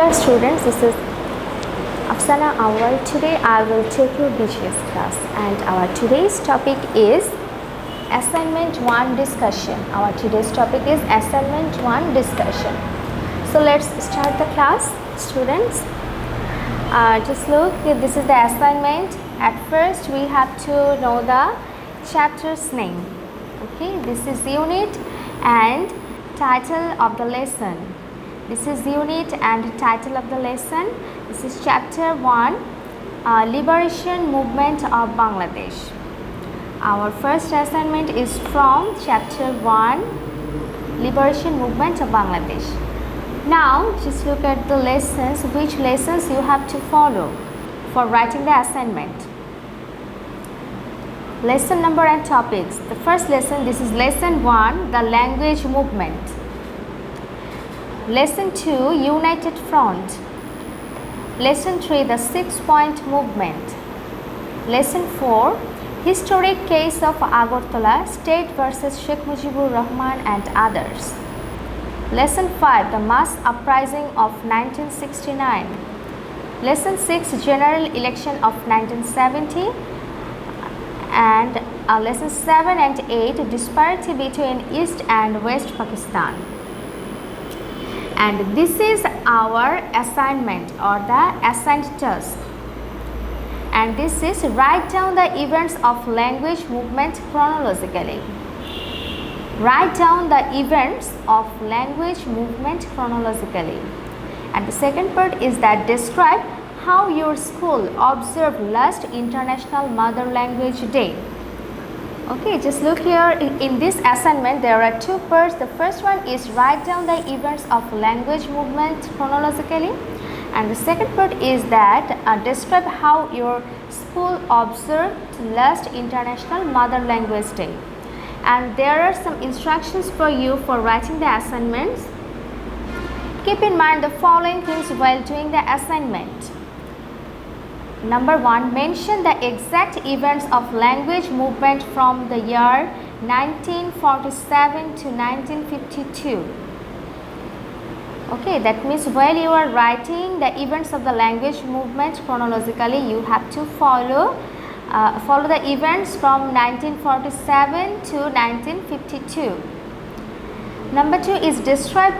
Dear students, this is Afsana Awal. Today I will take your BGS class and our today's topic is Assignment 1 discussion. Our today's topic is Assignment 1 discussion. So let's start the class, students. Just look, this is the assignment. At first we have to know the chapter's name. Okay, this is unit and title of the lesson. This is unit and title of the lesson. This is chapter 1, Liberation Movement of Bangladesh. Our first assignment is from chapter 1, Liberation Movement of Bangladesh. Now just look at the lessons, which lessons you have to follow for writing the assignment. Lesson number and topics. The first lesson, this is lesson 1, the language movement. Lesson 2, United Front. Lesson 3, the 6-point movement. Lesson 4, historic case of Agartala, state versus Sheikh Mujibur Rahman and others. Lesson 5, the mass uprising of 1969. Lesson 6, general election of 1970. And lesson 7 and 8, disparity between East and West Pakistan. And this is our assignment or the assigned task. And this is write down the events of language movement chronologically. Write down the events of language movement chronologically. And the second part is that describe how your school observed last International Mother Language Day. Okay, just look here. In this assignment, there are two parts. The first one is write down the events of language movement chronologically. And the second part is that describe how your school observed last International Mother Language Day. And there are some instructions for you for writing the assignments. Keep in mind the following things while doing the assignment. Number 1, mention the exact events of language movement from the year 1947 to 1952. Okay, that means while you are writing the events of the language movement chronologically, you have to follow the events from 1947 to 1952. Number 2 is describe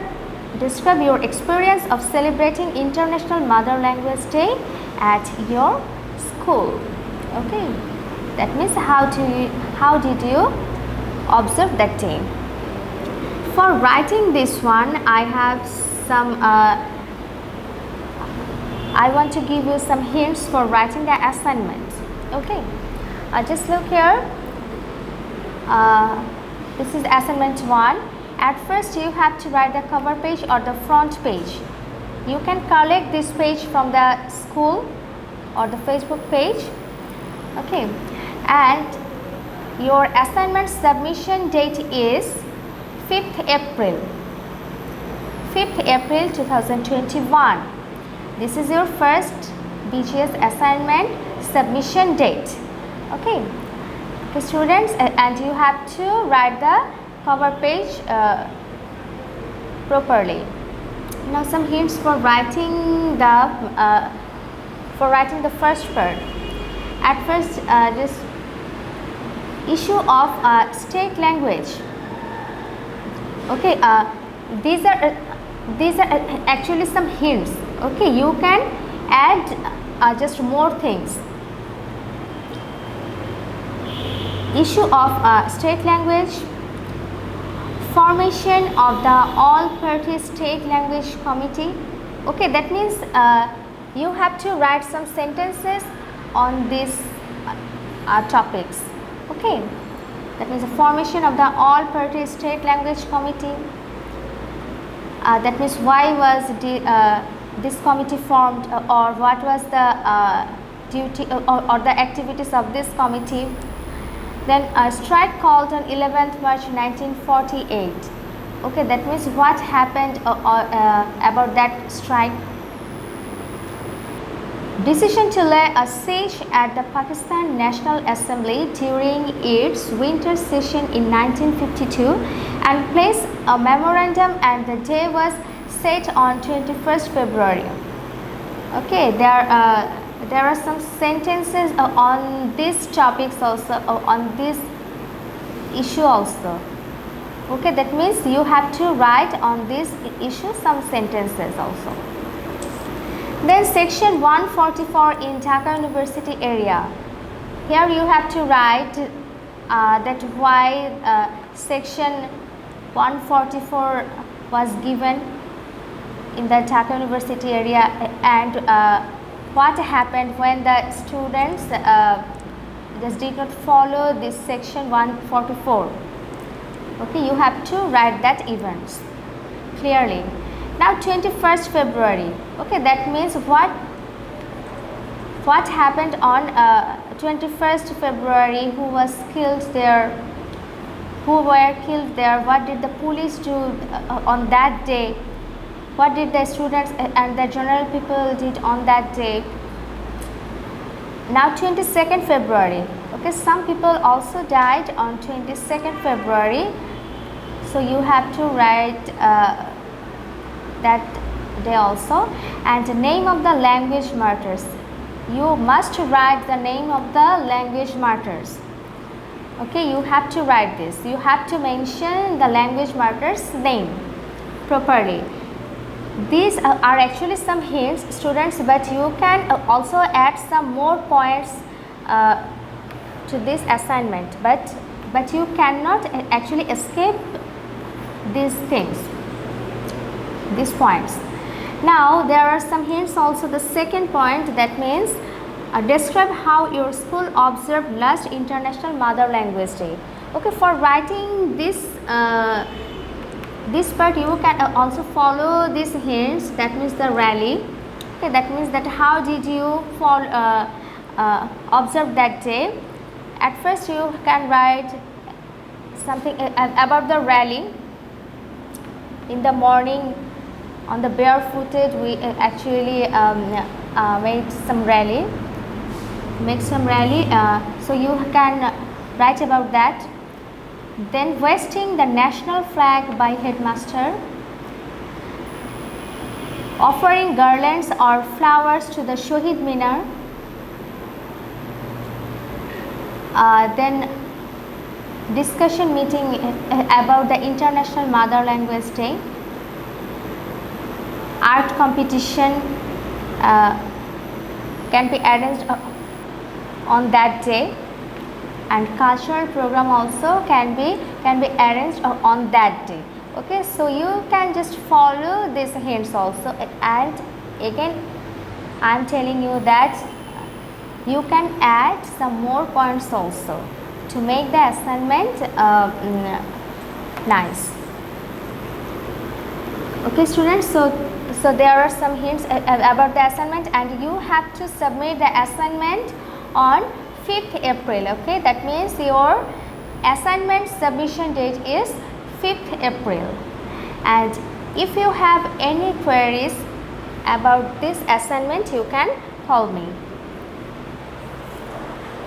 your experience of celebrating International Mother Language Day at your school. Okay, that means how did you observe that day? For writing this one, I have some I want to give you some hints for writing the assignment. Okay, just look here. This is assignment 1. At first you have to write the cover page or the front page. You can collect this page from the school or the Facebook page. Okay, and your assignment submission date is 5th April 2021. This is your first BGS assignment submission date. Okay, students, and you have to write the cover page properly. Now some hints for writing the first part. At first, this issue of state language. Okay, these are actually some hints. Okay, you can add just more things. Issue of state language. Formation of the all-party state language committee. Okay, that means you have to write some sentences on these topics. Okay, that means the formation of the all-party state language committee. That means why was this committee formed, or what was the duty or the activities of this committee. Then a strike called on 11th March 1948. Okay, that means what happened about that strike. Decision to lay a siege at the Pakistan National Assembly during its winter session in 1952 and place a memorandum, and the day was set on 21st February. Okay, there are some sentences on these topics also, on this issue also. Okay, that means you have to write on this issue some sentences also. Then section 144 in Dhaka University area. Here you have to write that why section 144 was given in the Dhaka University area, and what happened when the students just did not follow this section 144. Okay, you have to write that events clearly. Now 21st February. Okay, that means what happened on 21st February, who was killed there, who were killed there, what did the police do on that day, what did the students and the general people did on that day. Now 22nd February. Okay, some people also died on 22nd February, so you have to write that day also. And the name of the language martyrs, you must write the name of the language martyrs. Okay, you have to write this, you have to mention the language martyrs name properly. These are actually some hints, students, but you can also add some more points to this assignment, but you cannot actually escape these things, these points. Now there are some hints also. The second point, that means describe how your school observed last International Mother Language Day. Okay, for writing this this part you can also follow these hints, that means the rally. Okay, that means that how did you observe that day. At first you can write something about the rally. In the morning, on the barefooted, we actually made some rally. So you can write about that. Then hoisting the national flag by headmaster, offering garlands or flowers to the Shohid Minar, then discussion meeting about the International Mother Language Day, art competition can be arranged on that day, and cultural program also can be arranged on that day. Okay, so you can just follow these hints also, and again I am telling you that you can add some more points also to make the assignment nice. Okay students, so there are some hints about the assignment, and you have to submit the assignment on 5th April. Okay, that means your assignment submission date is 5th April. And if you have any queries about this assignment, you can call me.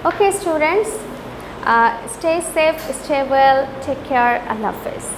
Okay students, stay safe, stay well, take care, Allah Hafiz.